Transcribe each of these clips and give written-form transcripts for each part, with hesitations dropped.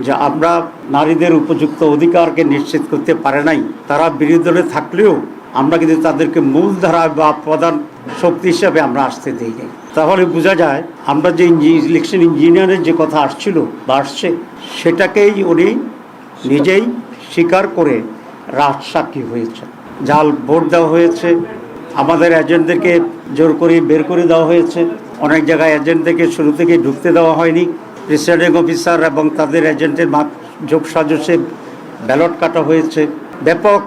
যে আমরা নারীদের উপযুক্ত অধিকারকে নিশ্চিত করতে পারে নাই, তারা বিরোধী দলে থাকলেও আমরা কিন্তু তাদেরকে মূলধারা বা প্রধান শক্তি হিসাবে আমরা আসতে দিই নাই। তাহলে বোঝা যায় আমরা যে ইলেকশন ইঞ্জিনিয়ারের যে কথা আসছিল বা আসছে, সেটাকেই উনি নিজেই স্বীকার করে রাজসাক্ষী হয়েছে। জাল ভোট দেওয়া হয়েছে, আমাদের এজেন্টদেরকে জোর করে বের করে দেওয়া হয়েছে, অনেক জায়গায় এজেন্টদেরকে শুরু থেকে ঢুকতে দেওয়া হয়নি, প্রিসাইডিং অফিসার এবং তাদের এজেন্টের যোগসাজশে ব্যালট কাটা হয়েছে, ব্যাপক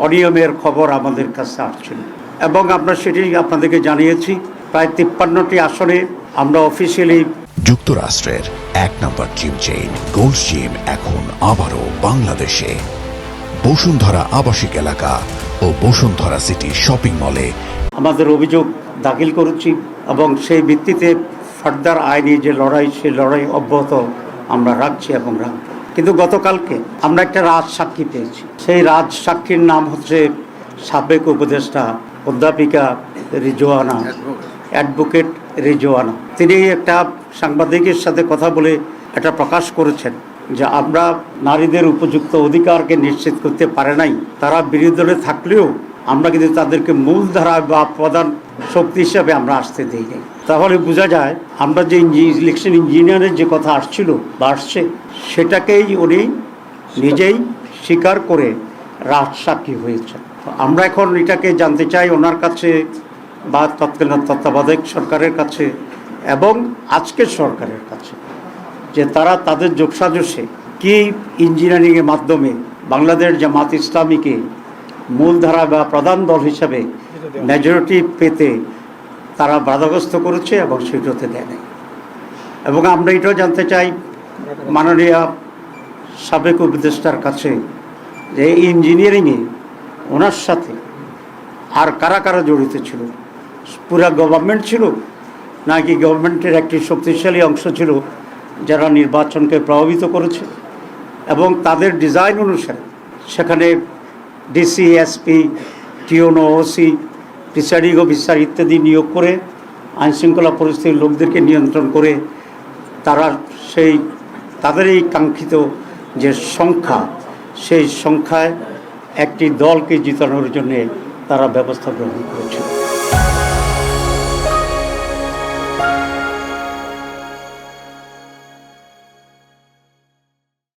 অনিয়মের খবর আমাদের কাছে আসছিল এবং আমরা সেটি আপনাদেরকে জানিয়েছি। প্রায় 53টি আসনে আমরা অফিসিয়ালি। যুক্তরাষ্ট্রের 1 নম্বর জিম চেইন গোল্ডস জিম এখন আবারও বাংলাদেশে বসুন্ধরা আবাসিক এলাকা ও বসুন্ধরা সিটি শপিং মলে আমাদের অভিযোগ দাখিল করেছি এবং সেই ভিত্তিতে ফার্দার আইনি যে লড়াই, সেই লড়াই অব্যাহত আমরা রাখছি এবং রাখব। কিন্তু গতকালকে আমরা একটা রাজসাক্ষী পেয়েছি। সেই রাজসাক্ষীর নাম হচ্ছে সাবেক উপদেষ্টা অধ্যাপিকা রিজওয়ানা, অ্যাডভোকেট রিজওয়ানা। তিনি একটা সাংবাদিকের সাথে কথা বলে এটা প্রকাশ করেছেন যে আমরা নারীদের উপযুক্ত অধিকারকে নিশ্চিত করতে পারে নাই, তারা বিরোধী দলে থাকলেও আমরা কিন্তু তাদেরকে মূলধারা বা প্রধান শক্তি হিসাবে আমরা আসতে দিই নাই। তাহলে বোঝা যায় আমরা যে ইলেকশন ইঞ্জিনিয়ারের যে কথা আসছিল বা আসছে, সেটাকেই উনি নিজেই স্বীকার করে রাজসাক্ষী হয়েছে। আমরা এখন এটাকে জানতে চাই ওনার কাছে বা তৎকালীন তত্ত্বাবধায়ক সরকারের কাছে এবং আজকের সরকারের কাছে, যে তারা তাদের যোগসাজশে কি ইঞ্জিনিয়ারিংয়ের মাধ্যমে বাংলাদেশ জামাত ইসলামীকে মূলধারা বা প্রধান দল হিসাবে মেজরিটি পেতে তারা বাধাগ্রস্ত করেছে এবং সেটাতে দেয় নাই। এবং আমরা এটাও জানতে চাই মাননীয় সাবেক উপদেষ্টার কাছে যে ইঞ্জিনিয়ারিংয়ে ওনার সাথে আর কারা কারা জড়িত ছিল, পুরা গভর্নমেন্ট ছিল নাকি গভর্নমেন্টের একটি শক্তিশালী অংশ ছিল যারা নির্বাচনকে প্রভাবিত করেছে, এবং তাদের ডিজাইন অনুসারে সেখানে ডিসি, এসপি, টিওনো, ওসি, প্রিসাইডিং অফিসার ইত্যাদি নিয়োগ করে আইনশৃঙ্খলা পরিস্থিতির লোকদেরকে নিয়ন্ত্রণ করে তারা তাদের এই কাঙ্ক্ষিত যে সংখ্যা, সেই সংখ্যায় একটি দলকে জিতানোর জন্যে তারা ব্যবস্থা গ্রহণ করেছে।